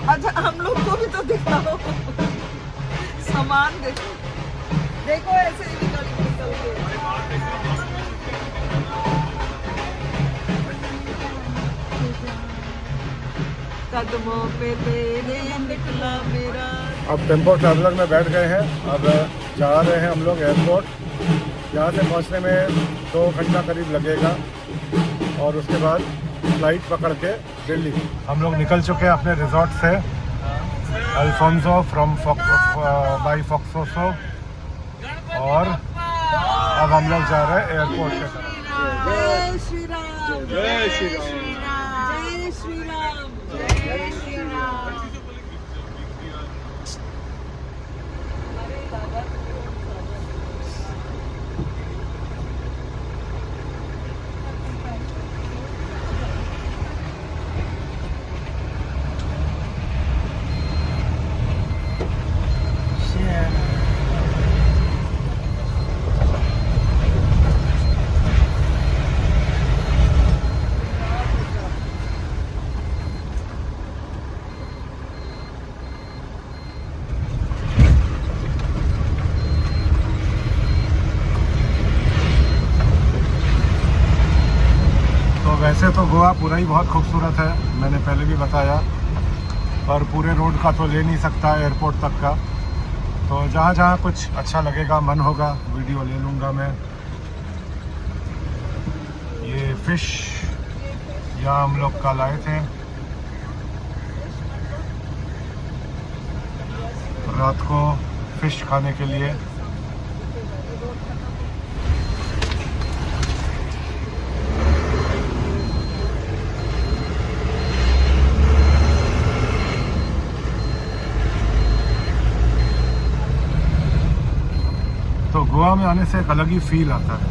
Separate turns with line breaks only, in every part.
अच्छा हम लोग को भी तो दिखाओ, सामान देखो, देखो ऐसे ही निकल के कदमों पे तेरे निकला मेरा।
अब टेम्पो ट्रैवलर में बैठ गए हैं। अब जा रहे हैं हम लोग एयरपोर्ट। यहाँ से पहुँचने में 2 घंटा करीब लगेगा और उसके बाद फ्लाइट पकड़ के दिल्ली। हम लोग निकल चुके हैं अपने रिजॉर्ट से, अल्फोंसो फ्रॉम बाई फॉक्सोसो, और अब हम लोग जा रहे हैं एयरपोर्ट की तरफ।
जय श्री राम,
जय श्री राम,
जय श्री राम, जय श्री राम।
वैसे तो गोवा पूरा ही बहुत खूबसूरत है, मैंने पहले भी बताया, पर पूरे रोड का तो ले नहीं सकता एयरपोर्ट तक का। तो जहाँ जहाँ कुछ अच्छा लगेगा, मन होगा, वीडियो ले लूँगा मैं। ये फ़िश यहाँ हम लोग कल आए थे, रात को फ़िश खाने के लिए। तो गोवा में आने से एक अलग ही फील आता है,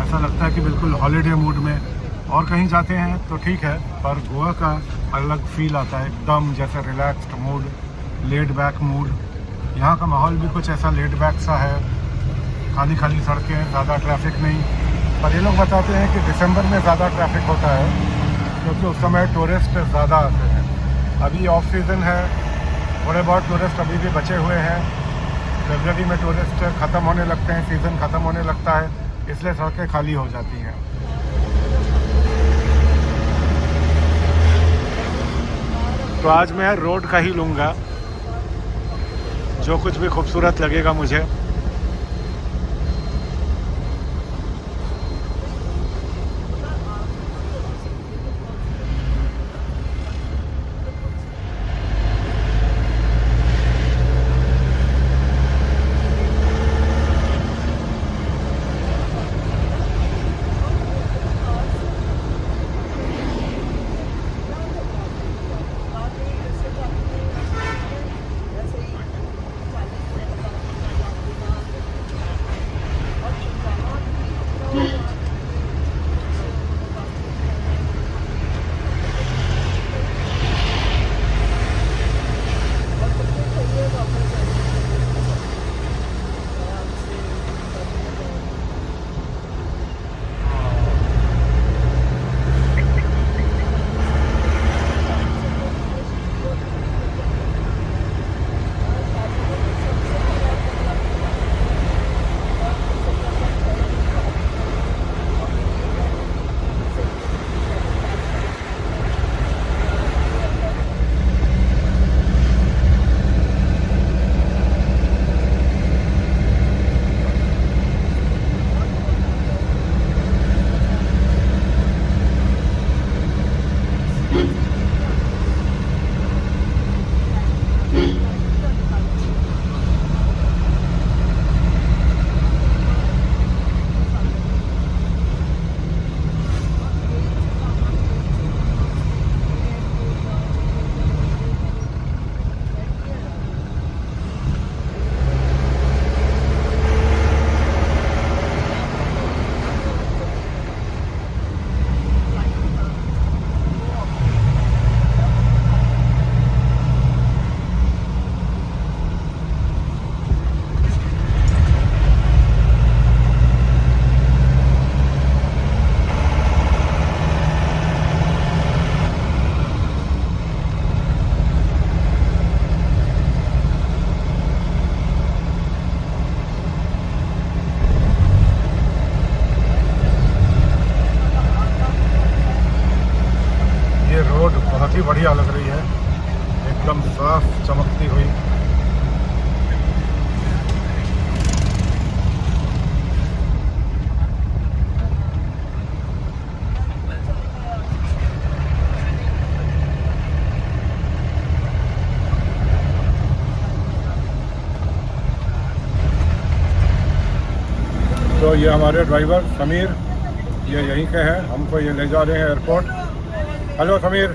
ऐसा लगता है कि बिल्कुल हॉलीडे मूड में। और कहीं जाते हैं तो ठीक है, पर गोवा का अलग फील आता है, एकदम जैसे relaxed mood, laid back mood. यहाँ का माहौल भी कुछ ऐसा लेड बैक सा है, खाली खाली सड़कें, ज़्यादा ट्रैफिक नहीं। पर ये लोग बताते हैं कि दिसंबर में ज़्यादा ट्रैफिक होता है क्योंकि उस समय टूरिस्ट ज़्यादा आते हैं। अभी ऑफ सीज़न है, थोड़े बहुत टूरिस्ट अभी भी बचे हुए हैं। फरवरी में टूरिस्ट ख़त्म होने लगते हैं, सीज़न ख़त्म होने लगता है, इसलिए सड़कें खाली हो जाती हैं। तो आज मैं रोड का ही लूँगा, जो कुछ भी खूबसूरत लगेगा मुझे। ये रोड बहुत ही बढ़िया लग रही है, एकदम साफ चमकती हुई। तो ये हमारे ड्राइवर समीर, ये यहीं के हैं, हमको ये ले जा रहे हैं एयरपोर्ट। हेलो समीर।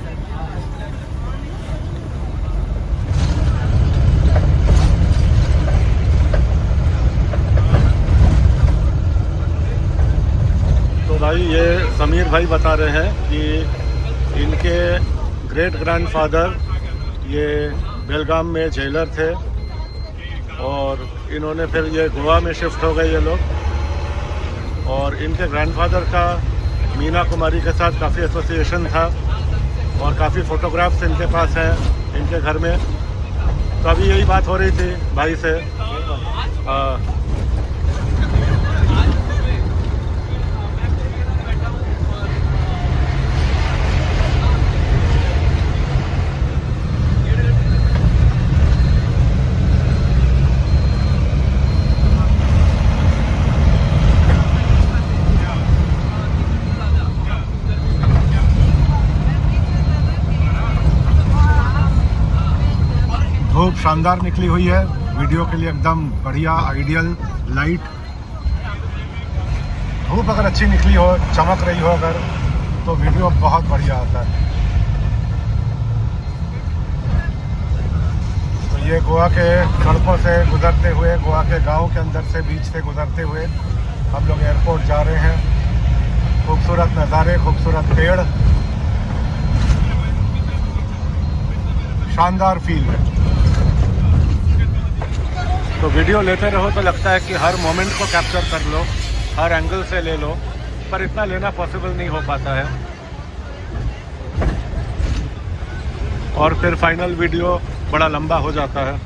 तो भाई ये समीर भाई बता रहे हैं कि इनके ग्रेट ग्रैंडफादर ये बेलगाम में जेलर थे और इन्होंने फिर ये गोवा में शिफ्ट हो गए ये लोग, और इनके ग्रैंडफादर का मीना कुमारी के साथ काफ़ी एसोसिएशन था और काफ़ी फ़ोटोग्राफ्स इनके पास हैं इनके घर में। तो अभी यही बात हो रही थी भाई से। धूप शानदार निकली हुई है, वीडियो के लिए एकदम बढ़िया आइडियल लाइट। धूप अगर अच्छी निकली हो, चमक रही हो अगर, तो वीडियो बहुत बढ़िया आता है। तो ये गोवा के सड़कों से गुजरते हुए, गोवा के गांव के अंदर से, बीच से गुजरते हुए हम लोग एयरपोर्ट जा रहे हैं। खूबसूरत नज़ारे, खूबसूरत पेड़, शानदार फील है। तो वीडियो लेते रहो तो लगता है कि हर मोमेंट को कैप्चर कर लो, हर एंगल से ले लो, पर इतना लेना पॉसिबल नहीं हो पाता है। और फिर फाइनल वीडियो बड़ा लंबा हो जाता है।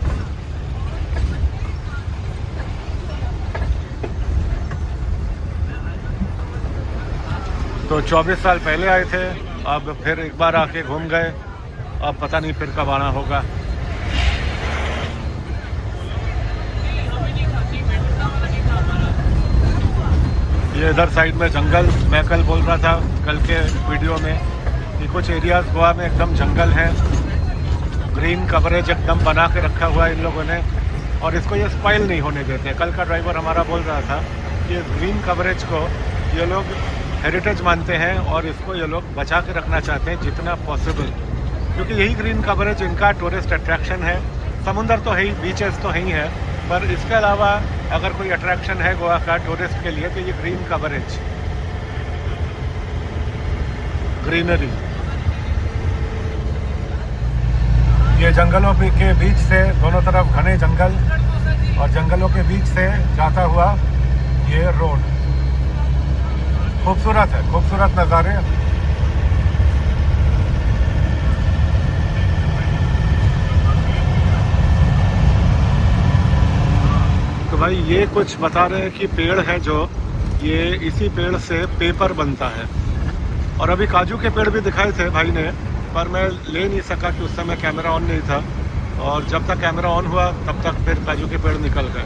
तो 24 साल पहले आए थे, अब फिर एक बार आके घूम गए, अब पता नहीं फिर कब आना होगा। ये इधर साइड में जंगल, मैं कल बोल रहा था कल के वीडियो में कि कुछ एरियाज गोवा में एकदम जंगल हैं, ग्रीन कवरेज एकदम बना के रखा हुआ है इन लोगों ने, और इसको ये स्पॉइल नहीं होने देते। कल का ड्राइवर हमारा बोल रहा था कि इस ग्रीन कवरेज को ये लोग हेरिटेज मानते हैं और इसको ये लोग बचा के रखना चाहते हैं जितना पॉसिबल, क्योंकि यही ग्रीन कवरेज इनका टूरिस्ट अट्रैक्शन है। समुंदर तो है ही, बीचेस तो है ही है, पर इसके अलावा अगर कोई अट्रैक्शन है गोवा का टूरिस्ट के लिए तो ये ग्रीन कवरेज, ग्रीनरी। ये जंगलों के बीच से, दोनों तरफ घने जंगल और जंगलों के बीच से जाता हुआ ये रोड खूबसूरत है, खूबसूरत नज़ारे। तो भाई ये कुछ बता रहे हैं कि पेड़ है जो, ये इसी पेड़ से पेपर बनता है। और अभी काजू के पेड़ भी दिखाए थे भाई ने, पर मैं ले नहीं सका कि उस समय कैमरा ऑन नहीं था, और जब तक कैमरा ऑन हुआ तब तक फिर काजू के पेड़ निकल गए।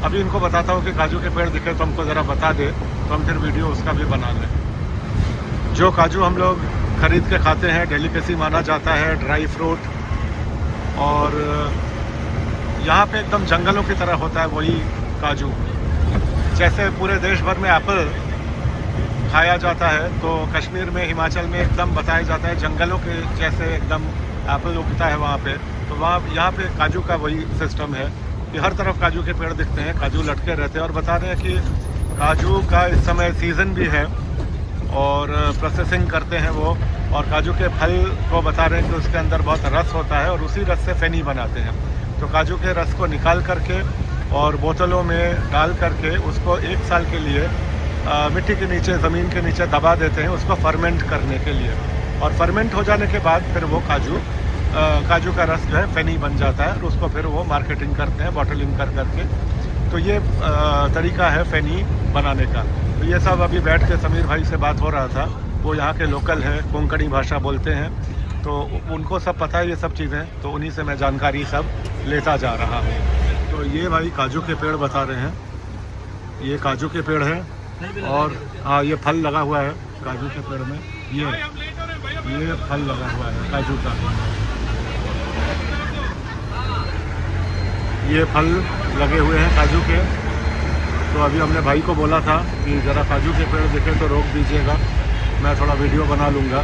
अभी इनको बताता हूँ कि काजू के पेड़ दिखे तो हमको ज़रा बता दे, तो हम फिर वीडियो उसका भी बना लें। जो काजू हम लोग ख़रीद के खाते हैं, डेलिकेसी माना जाता है, ड्राई फ्रूट, और यहाँ पे एकदम जंगलों की तरह होता है वही काजू। जैसे पूरे देश भर में एप्पल खाया जाता है, तो कश्मीर में, हिमाचल में एकदम बताया जाता है जंगलों के जैसे एकदम एप्पल उगता है वहाँ पे। तो वहाँ यहाँ पे काजू का वही सिस्टम है कि हर तरफ काजू के पेड़ दिखते हैं, काजू लटके रहते हैं। और बता रहे हैं कि काजू का इस समय सीज़न भी है और प्रोसेसिंग करते हैं वो, और काजू के फल को बता रहे हैं कि उसके अंदर बहुत रस होता है और उसी रस से फेनी बनाते हैं। तो काजू के रस को निकाल करके और बोतलों में डाल करके उसको 1 साल के लिए मिट्टी के नीचे, ज़मीन के नीचे दबा देते हैं उसको फर्मेंट करने के लिए, और फर्मेंट हो जाने के बाद फिर वो काजू का रस जो है फेनी बन जाता है, और उसको फिर वो मार्केटिंग करते हैं बॉटलिंग कर करके। तो ये तरीका है फेनी बनाने का। तो ये सब अभी बैठ के समीर भाई से बात हो रहा था वो यहाँ के लोकल हैं, कोंकणी भाषा बोलते हैं, तो उनको सब पता है ये सब चीज़ें, तो उन्हीं से मैं जानकारी सब लेता जा रहा हूँ। तो ये भाई काजू के पेड़ बता रहे हैं, ये काजू के पेड़ हैं और हाँ ये फल लगा हुआ है काजू के पेड़ में, ये फल लगा हुआ है काजू का, ये फल लगे हुए हैं काजू के। तो अभी हमने भाई को बोला था कि ज़रा काजू के पेड़ दिखे तो रोक दीजिएगा, मैं थोड़ा वीडियो बना लूँगा,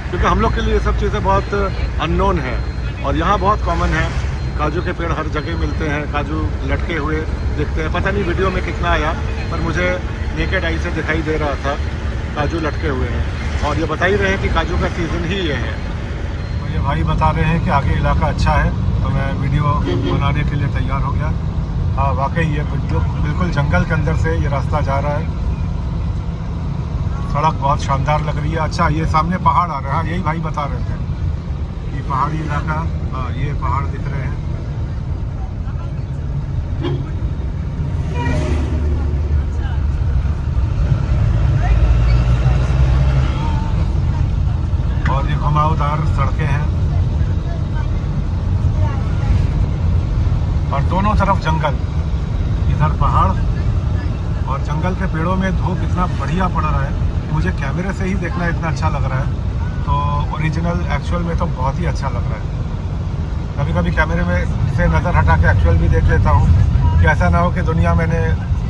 क्योंकि हम लोग के लिए ये सब चीज़ें बहुत अननोन है और यहाँ बहुत कॉमन है। काजू के पेड़ हर जगह मिलते हैं, काजू लटके हुए दिखते हैं, पता नहीं वीडियो में कितना आया, पर मुझे नेकेड आई से दिखाई दे रहा था काजू लटके हुए हैं। और ये बता ही रहे हैं कि काजू का सीज़न ही ये है। तो ये भाई बता रहे हैं कि आगे इलाका अच्छा है, तो मैं वीडियो बनाने के लिए तैयार हो गया। हाँ वाकई ये बिल्कुल जंगल के अंदर से ये रास्ता जा रहा है, सड़क बहुत शानदार लग रही है। अच्छा ये सामने पहाड़ आ रहा है, यही भाई बता रहे थे कि पहाड़ी इलाका, हाँ ये पहाड़ दिख रहे हैं। और ये घुमावदार सड़कें हैं और दोनों तरफ जंगल, इधर पहाड़ और जंगल के पेड़ों में धूप इतना बढ़िया पड़ रहा है, मुझे कैमरे से ही देखना इतना अच्छा लग रहा है, तो ओरिजिनल एक्चुअल में तो बहुत ही अच्छा लग रहा है। कभी कभी कैमरे में से नज़र हटा के एक्चुअल भी देख लेता हूँ कि ऐसा ना हो कि दुनिया मैंने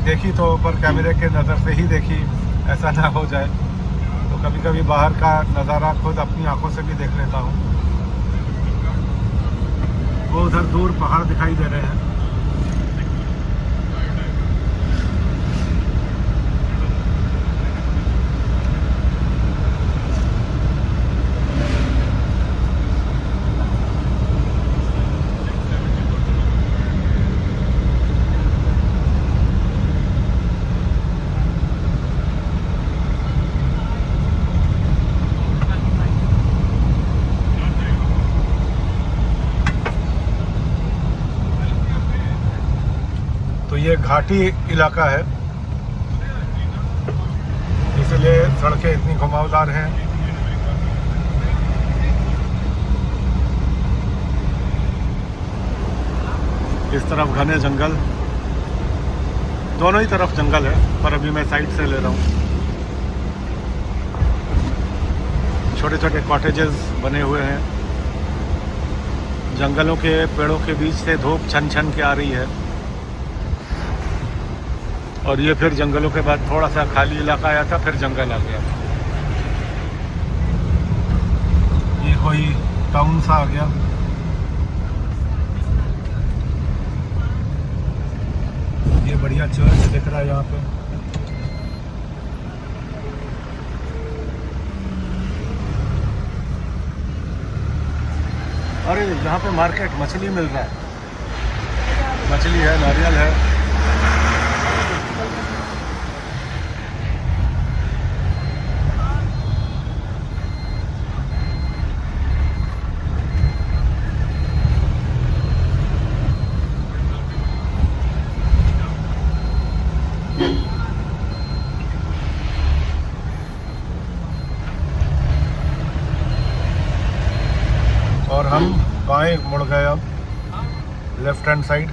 देखी तो पर कैमरे के नज़र से ही देखी, ऐसा ना हो जाए। तो कभी कभी बाहर का नज़ारा खुद अपनी आंखों से भी देख लेता हूँ। वो उधर दूर पहाड़ दिखाई दे रहे हैं। तो ये घाटी इलाका है, इसलिए सड़कें इतनी घुमावदार हैं। इस तरफ घने जंगल, दोनों ही तरफ जंगल है, पर अभी मैं साइड से ले रहा हूँ। छोटे छोटे कॉटेजेस बने हुए हैं, जंगलों के पेड़ों के बीच से धूप छन छन के आ रही है। और ये फिर जंगलों के बाद थोड़ा सा खाली इलाका आया था, फिर जंगल आ गया। ये कोई टाउन सा आ गया। ये बढ़िया चर्च दिख रहा है यहाँ पे। अरे यहाँ पे मार्केट मछली मिल रहा है, मछली है, नारियल है। और हम बाएं मुड़ गए, अब लेफ्ट हैंड साइड।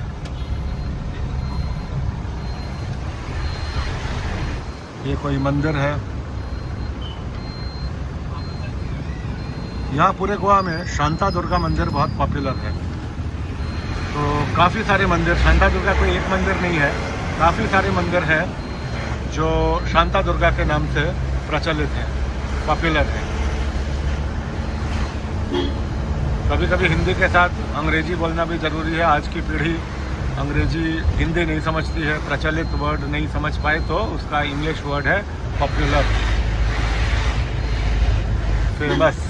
ये कोई मंदिर है। यहाँ पूरे गोवा में शांता दुर्गा मंदिर बहुत पॉपुलर है। तो काफ़ी सारे मंदिर, शांता दुर्गा कोई एक मंदिर नहीं है, काफ़ी सारे मंदिर हैं जो शांता दुर्गा के नाम से प्रचलित हैं, पॉपुलर हैं। कभी कभी हिंदी के साथ अंग्रेजी बोलना भी ज़रूरी है। आज की पीढ़ी अंग्रेजी हिंदी नहीं समझती है, प्रचलित वर्ड नहीं समझ पाए तो उसका इंग्लिश वर्ड है पॉपुलर, फेमस।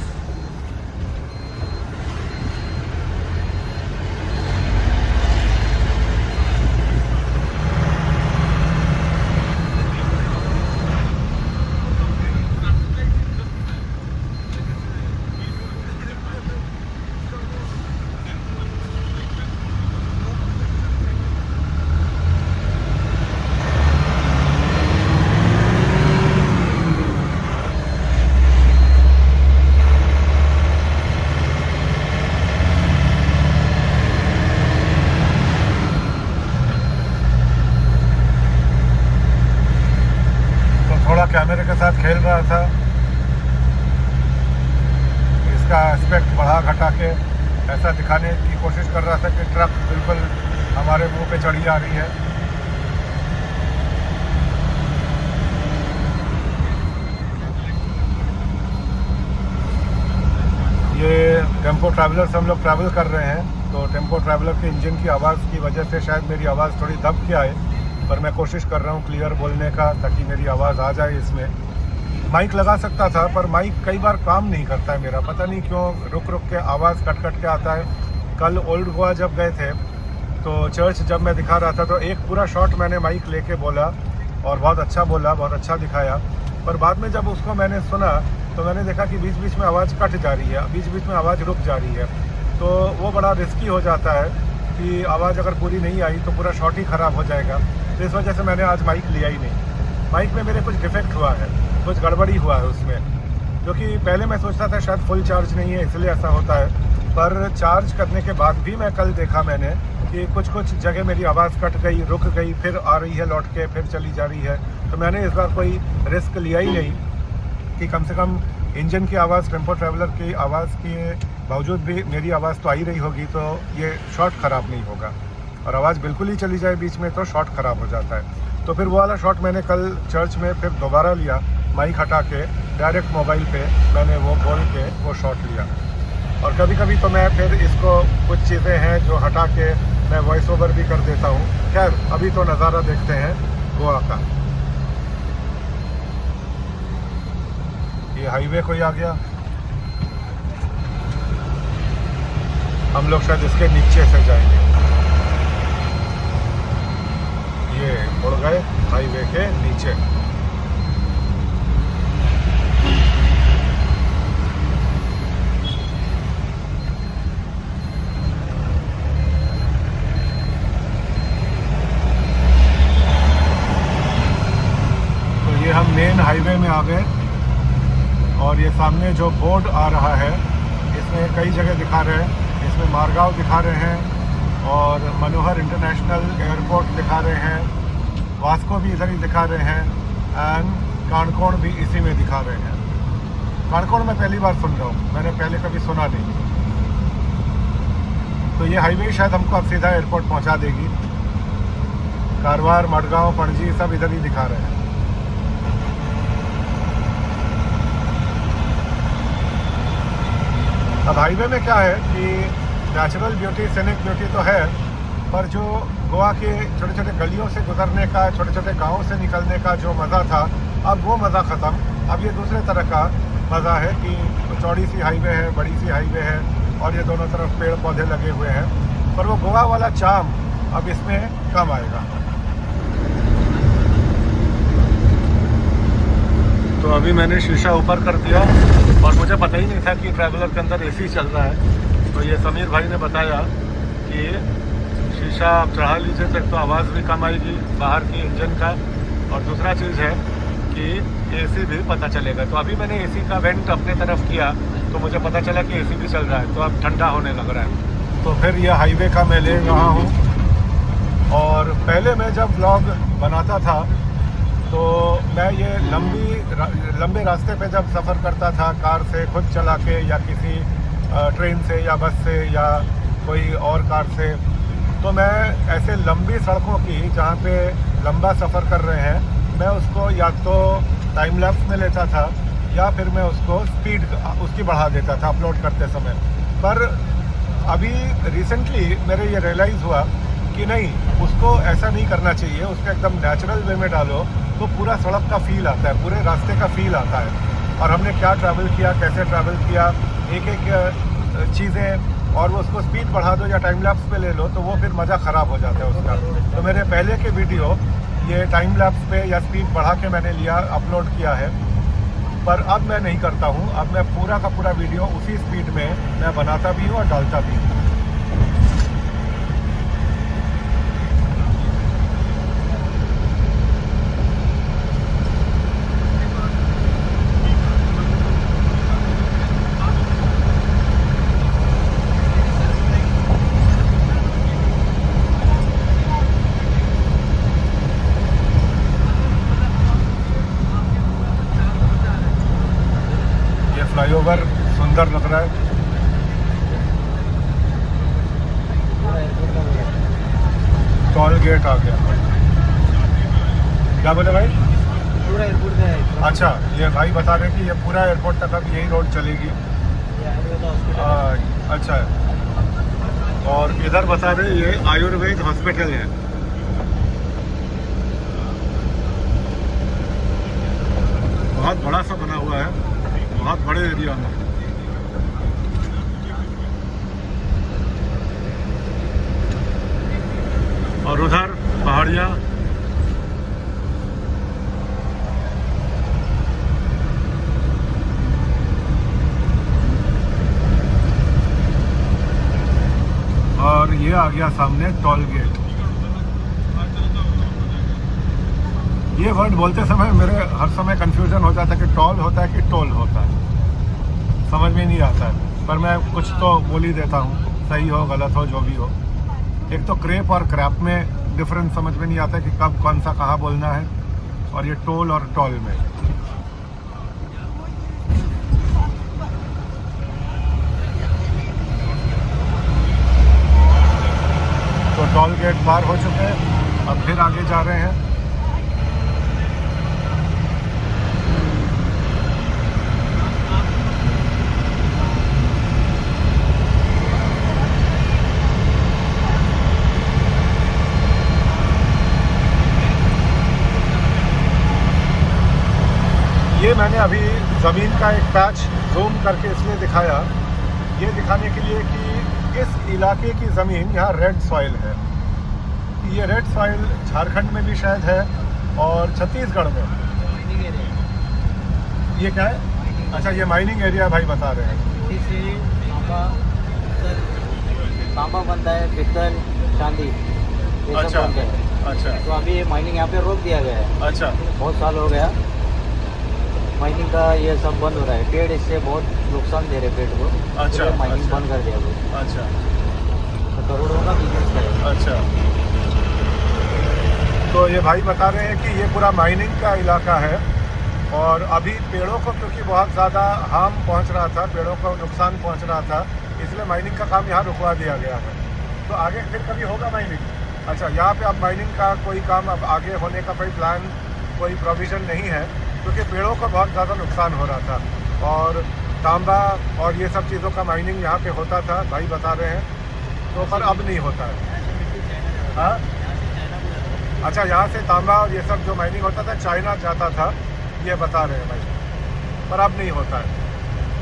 मेरे के साथ खेल रहा था, इसका एस्पेक्ट बढ़ा घटा के ऐसा दिखाने की कोशिश कर रहा था कि ट्रक बिल्कुल हमारे मुंह पे चढ़ी आ रही है। ये टेम्पो ट्रैवलर से हम लोग ट्रैवल कर रहे हैं, तो टेम्पो ट्रैवलर के इंजन की आवाज़ की वजह से शायद मेरी आवाज़ थोड़ी दब के आए, पर मैं कोशिश कर रहा हूँ क्लियर बोलने का ताकि मेरी आवाज़ आ जाए। इसमें माइक लगा सकता था पर माइक कई बार काम नहीं करता है मेरा, पता नहीं क्यों रुक रुक के आवाज़ कट कट के आता है। कल ओल्ड गोवा जब गए थे तो चर्च जब मैं दिखा रहा था तो एक पूरा शॉट मैंने माइक लेके बोला और बहुत अच्छा बोला, बहुत अच्छा दिखाया, पर बाद में जब उसको मैंने सुना तो मैंने देखा कि बीच बीच में आवाज़ कट जा रही है, बीच बीच में आवाज़ रुक जा रही है, तो वो बड़ा रिस्की हो जाता है कि आवाज़ अगर पूरी नहीं आई तो पूरा शॉट ही ख़राब हो जाएगा। तो इस वजह से मैंने आज माइक लिया ही नहीं। माइक में मेरे कुछ डिफेक्ट हुआ है, कुछ गड़बड़ी हुआ है उसमें, क्योंकि पहले मैं सोचता था शायद फुल चार्ज नहीं है इसलिए ऐसा होता है, पर चार्ज करने के बाद भी मैं कल देखा मैंने कि कुछ जगह मेरी आवाज़ कट गई, रुक गई, फिर आ रही है लौट के, फिर चली जा रही है। तो मैंने इस बार कोई रिस्क लिया ही नहीं कि कम से कम इंजन की आवाज़, टेम्पो ट्रैवलर की आवाज़ के बावजूद भी मेरी आवाज़ तो आ ही रही होगी, तो ये शॉट ख़राब नहीं होगा। और आवाज़ बिल्कुल ही चली जाए बीच में तो शॉट ख़राब हो जाता है। तो फिर वो वाला शॉट मैंने कल चर्च में फिर दोबारा लिया, माइक हटा के डायरेक्ट मोबाइल पे मैंने वो बोल के वो शॉट लिया। और कभी कभी तो मैं फिर इसको कुछ चीज़ें हैं जो हटा के मैं वॉइस ओवर भी कर देता हूँ। खैर अभी तो नज़ारा देखते हैं गोवा का। ये हाईवे कोई आ गया, हम लोग शायद इसके नीचे से जाएंगे। ये उड़ गए हाईवे के नीचे। तो ये हम मेन हाईवे में आ गए और ये सामने जो बोर्ड आ रहा है इसमें कई जगह दिखा रहे हैं। इसमें मारगांव दिखा रहे हैं और मनोहर इंटरनेशनल एयरपोर्ट दिखा रहे हैं, वास्को भी इधर ही दिखा रहे हैं एंड कानकोण भी इसी में दिखा रहे हैं। कानकोण मैं पहली बार सुन रहा हूँ, मैंने पहले कभी सुना नहीं। तो ये हाईवे शायद हमको अब सीधा एयरपोर्ट पहुँचा देगी। कारवार, मडगांव, पणजी सब इधर ही दिखा रहे हैं। अब हाईवे में क्या है कि नेचुरल ब्यूटी, सीनिक ब्यूटी तो है, पर जो गोवा के छोटे छोटे गलियों से गुजरने का, छोटे छोटे गांवों से निकलने का जो मज़ा था, अब वो मज़ा ख़त्म। अब ये दूसरे तरह का मज़ा है कि चौड़ी सी हाईवे है, बड़ी सी हाईवे है और ये दोनों तरफ पेड़ पौधे लगे हुए हैं, पर वो गोवा वाला चार्म अब इसमें कम आएगा। तो अभी मैंने शीशा ऊपर कर दिया और मुझे पता ही नहीं था कि ट्रैवलर के अंदर एसी चल रहा है। तो ये समीर भाई ने बताया कि शीशा आप चढ़ा लीजिए तक तो आवाज़ भी कम आएगी बाहर की इंजन का, और दूसरा चीज़ है कि एसी भी पता चलेगा। तो अभी मैंने एसी का वेंट अपने तरफ किया तो मुझे पता चला कि एसी भी चल रहा है, तो अब ठंडा होने लग रहा है। तो फिर यह हाईवे का मैं ले रहा हूँ। और पहले मैं जब ब्लॉग बनाता था तो मैं ये लंबे रास्ते पे जब सफ़र करता था कार से खुद चला के या किसी ट्रेन से या बस से या कोई और कार से, तो मैं ऐसे लंबी सड़कों की जहाँ पे लंबा सफ़र कर रहे हैं मैं उसको या तो टाइम लैप्स में लेता था या फिर मैं उसको स्पीड उसकी बढ़ा देता था अपलोड करते समय। पर अभी रिसेंटली मेरे ये रियलाइज़ हुआ कि नहीं, उसको ऐसा नहीं करना चाहिए, उसको एकदम नेचुरल वे में डालो तो पूरा सड़क का फील आता है, पूरे रास्ते का फील आता है। और हमने क्या ट्रैवल किया, कैसे ट्रैवल किया, एक एक चीज़ें, और वो उसको स्पीड बढ़ा दो या टाइम लैप्स पे ले लो तो वो फिर मज़ा ख़राब हो जाता है उसका। तो मेरे पहले के वीडियो ये टाइम लैप्स पे या स्पीड बढ़ा के मैंने लिया, अपलोड किया है, पर अब मैं नहीं करता हूँ। अब मैं पूरा का पूरा वीडियो उसी स्पीड में मैं बनाता भी हूँ और डालता भी हूँ। रहा है। टोल गेट आ गया। क्या बोले भाई?
पूरा एयरपोर्ट का है।
अच्छा, ये भाई बता रहे हैं कि ये पूरा एयरपोर्ट तक अब यही रोड चलेगी। अच्छा है। और इधर बता रहे ये आयुर्वेद हॉस्पिटल है। बहुत बड़ा सा बना हुआ है, बहुत बड़े एरिया में। और उधर पहाड़ियाँ। और ये आ गया सामने टोल गेट। ये वर्ड बोलते समय मेरे हर समय कंफ्यूजन हो जाता है कि टोल होता है कि टोल होता है, समझ में नहीं आता है। पर मैं कुछ तो बोल ही देता हूँ, सही हो गलत हो जो भी हो। एक तो क्रेप और क्रैप में डिफरेंस समझ में नहीं आता है कि कब कौन सा कहाँ बोलना है, और ये टोल और टोल में। तो टोल गेट पार हो चुके हैं, अब फिर आगे जा रहे हैं। ये मैंने अभी ज़मीन का एक पैच जूम करके इसलिए दिखाया, ये दिखाने के लिए कि इस इलाके की ज़मीन यहाँ रेड सॉइल है। ये रेड सॉइल झारखंड में भी शायद है और छत्तीसगढ़ में। ये क्या है? अच्छा, ये माइनिंग एरिया भाई बता रहे हैं।
इसे तांबा बनता है, पित्तल, चांदी, ये सब
अच्छा
बनते हैं।
अच्छा
तो अभी ये माइनिंग यहाँ पे रोक दिया गया है।
अच्छा
बहुत साल हो गया माइनिंग का, ये सब बंद हो रहा है। पेड़ इससे बहुत नुकसान दे रहे पेड़ को।
अच्छा,
तो माइनिंग
अच्छा।
बंद कर दिया वो।
अच्छा
तो करोड़ों का बिजनेस करेगा।
अच्छा। तो ये भाई बता रहे हैं कि ये पूरा माइनिंग का इलाका है, और अभी पेड़ों को क्योंकि बहुत ज़्यादा हार्म पहुंच रहा था, पेड़ों को नुकसान पहुंच रहा था, इसलिए माइनिंग का काम यहाँ रुकवा दिया गया है। तो आगे फिर कभी होगा माइनिंग? अच्छा, यहाँ पे अब माइनिंग का कोई काम अब आगे होने का कोई प्लान, कोई प्रोविज़न नहीं है, क्योंकि पेड़ों को बहुत ज़्यादा नुकसान हो रहा था। और तांबा और ये सब चीज़ों का माइनिंग यहाँ पे होता था, भाई बता रहे हैं, तो पर अब नहीं होता है। हाँ, अच्छा, यहाँ से तांबा और ये सब जो माइनिंग होता था चाइना जाता था, ये बता रहे हैं भाई, पर अब नहीं होता है।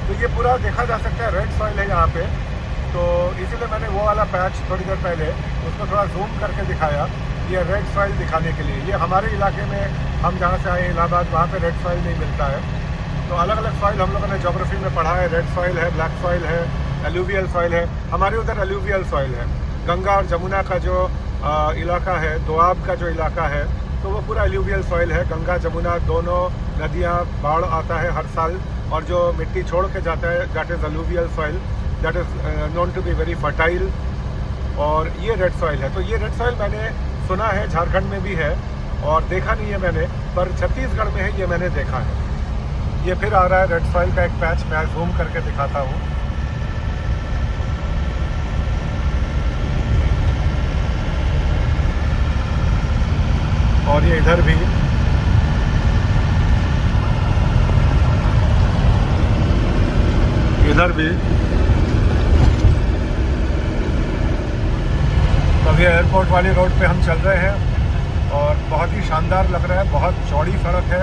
तो ये पूरा देखा जा सकता है रेड सॉइल है यहाँ पे। तो इसीलिए मैंने वो वाला पैच थोड़ी देर पहले उसको थोड़ा जूम करके दिखाया, ये रेड सॉइल दिखाने के लिए। ये हमारे इलाके में, हम जहाँ से आए इलाहाबाद, वहाँ पे रेड सॉइल नहीं मिलता है। तो अलग अलग सॉइल हम लोगों ने ज्योग्राफी में पढ़ा है। रेड सॉइल है, ब्लैक सॉइल है, एलुवियल सॉइल है। हमारे उधर एलुवियल सॉइल है। गंगा और जमुना का जो इलाका है, दोआब का जो इलाका है, तो वो पूरा एलुवियल सॉइल है। गंगा जमुना दोनों नदियाँ, बाढ़ आता है हर साल, और जो मिट्टी छोड़ के जाता है that is alluvial soil, that is known to be very fertile. और ये रेड सॉइल है। तो ये रेड सॉइल मैंने सुना है झारखंड में भी है, और देखा नहीं है मैंने, पर छत्तीसगढ़ में है, ये मैंने देखा है। ये फिर आ रहा है रेड सॉइल का एक पैच, मैं जूम करके दिखाता हूँ। और ये इधर भी, इधर भी। तभी एयरपोर्ट वाली रोड पे हम चल रहे हैं, और बहुत ही शानदार लग रहा है। बहुत चौड़ी सड़क है,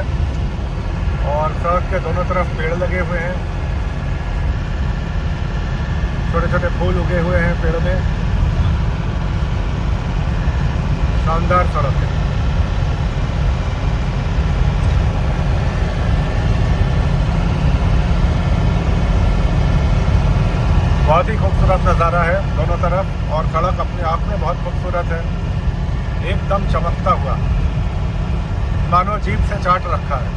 और सड़क के दोनों तरफ पेड़ लगे हुए हैं, छोटे छोटे फूल उगे हुए हैं पेड़ में। शानदार सड़क है। बहुत ही खूबसूरत नज़ारा है दोनों तरफ, और सड़क अपने आप में बहुत खूबसूरत है, एकदम चमकता हुआ, मानो जीप से चाट रखा है।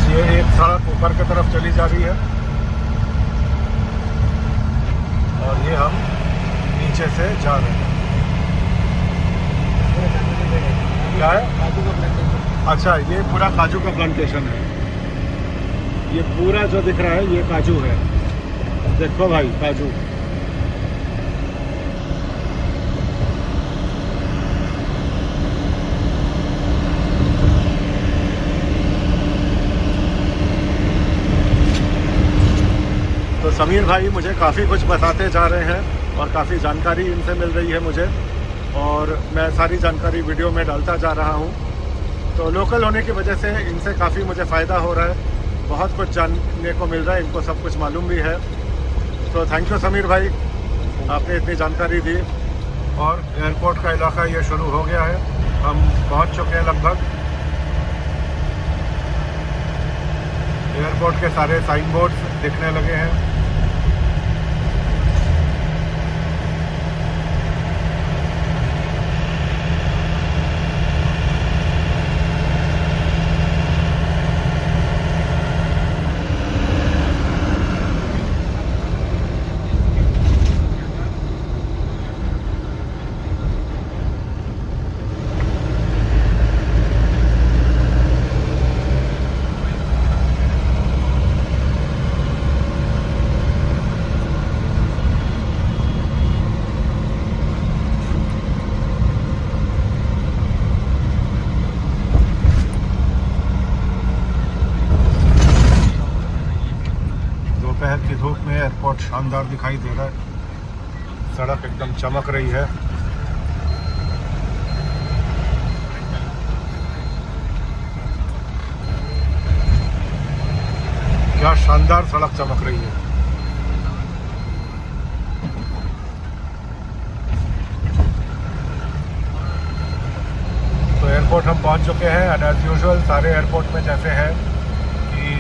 ये एक सड़क ऊपर की तरफ चली जा रही है। नीचे से जा रहे हैं। क्या है?
काजू का प्लांटेशन।
अच्छा, ये पूरा काजू का प्लांटेशन है। ये पूरा जो दिख रहा है ये काजू है। देखो भाई, काजू। तो समीर भाई मुझे काफ़ी कुछ बताते जा रहे हैं और काफ़ी जानकारी इनसे मिल रही है मुझे, और मैं सारी जानकारी वीडियो में डालता जा रहा हूँ। तो लोकल होने की वजह से इनसे काफ़ी मुझे फ़ायदा हो रहा है, बहुत कुछ जानने को मिल रहा है, इनको सब कुछ मालूम भी है। तो थैंक यू समीर भाई, आपने इतनी जानकारी दी। और एयरपोर्ट का इलाका ये शुरू हो गया है, हम पहुँच चुके हैं लगभग। एयरपोर्ट के सारे साइन बोर्ड्स दिखने लगे हैं। दोपहर की धूप में एयरपोर्ट शानदार दिखाई दे रहा है, सड़क एकदम चमक रही है। क्या शानदार सड़क चमक रही है। तो एयरपोर्ट हम पहुंच चुके हैं, एंड एज यूजुअल सारे एयरपोर्ट में जैसे है कि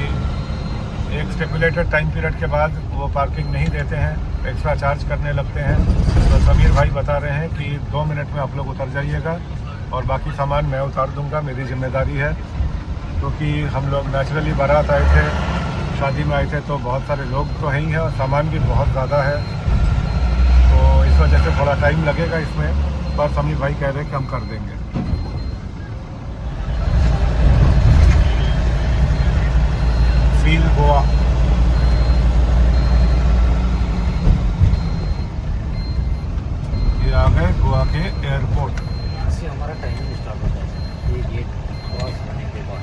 एक स्टिपुलेटेड टाइम पीरियड के बाद वो पार्किंग नहीं देते हैं, एक्स्ट्रा चार्ज करने लगते हैं। तो समीर भाई बता रहे हैं कि 2 मिनट में आप लोग उतर जाइएगा और बाकी सामान मैं उतार दूंगा, मेरी जिम्मेदारी है। क्योंकि हम लोग नेचुरली बारात आए थे, शादी में आए थे, तो बहुत सारे लोग तो हैं ही हैं और सामान भी बहुत ज़्यादा है, तो इस वजह से थोड़ा टाइम लगेगा इसमें, पर समीर भाई कह रहे हैं कि हम कर देंगे। फील गोवा। ये आ गए गोवा के एयरपोर्ट।
इससे हमारा टाइमिंग स्टार्ट होता है ये गेट क्रॉस करने के बाद।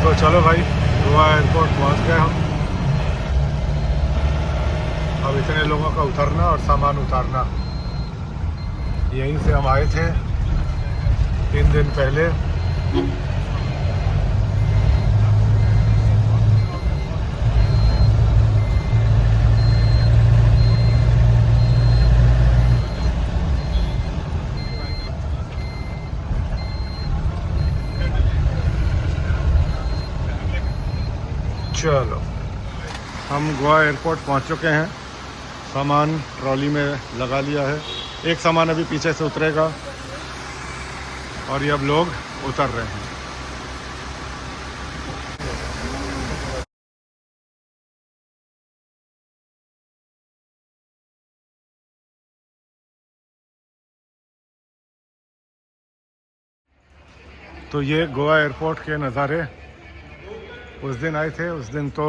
तो चलो भाई, गोवा एयरपोर्ट पहुंच गए हम। अब इतने लोगों का उतरना और सामान उतारना। यहीं से हम आए थे 3 दिन पहले। चलो, हम गोवा एयरपोर्ट पहुंच चुके हैं, सामान ट्रॉली में लगा लिया है। एक सामान अभी पीछे से उतरेगा और ये अब लोग उतर रहे हैं। तो ये गोवा एयरपोर्ट के नज़ारे उस दिन आए थे। उस दिन तो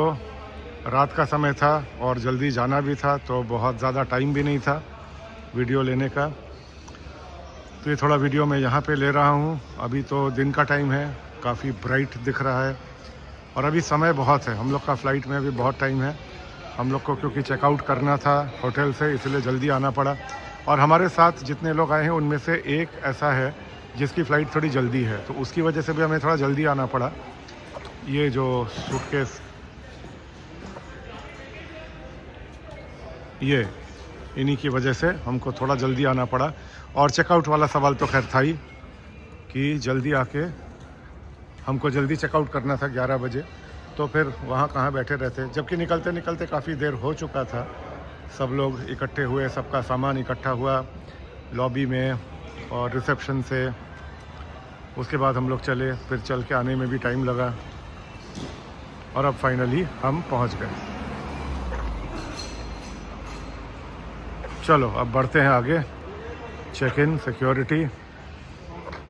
रात का समय था और जल्दी जाना भी था, तो बहुत ज़्यादा टाइम भी नहीं था वीडियो लेने का। तो ये थोड़ा वीडियो मैं यहाँ पे ले रहा हूँ। अभी तो दिन का टाइम है, काफ़ी ब्राइट दिख रहा है और अभी समय बहुत है। हम लोग का फ़्लाइट में अभी बहुत टाइम है। हम लोग को क्योंकि चेकआउट करना था होटल से, इसलिए जल्दी आना पड़ा। और हमारे साथ जितने लोग आए हैं उनमें से एक ऐसा है जिसकी फ़्लाइट थोड़ी जल्दी है, तो उसकी वजह से भी हमें थोड़ा जल्दी आना पड़ा। ये जो सूटकेस, ये इन्हीं की वजह से हमको थोड़ा जल्दी आना पड़ा। और चेकआउट वाला सवाल तो खैर था ही कि जल्दी आके हमको जल्दी चेकआउट करना था 11 बजे, तो फिर वहाँ कहाँ बैठे रहते, जबकि निकलते निकलते काफ़ी देर हो चुका था। सब लोग इकट्ठे हुए, सबका सामान इकट्ठा हुआ लॉबी में और रिसेप्शन से। उसके बाद हम लोग चले, फिर चल के आने में भी टाइम लगा और अब फाइनली हम पहुंच गए। चलो अब बढ़ते हैं आगे। Check in, security,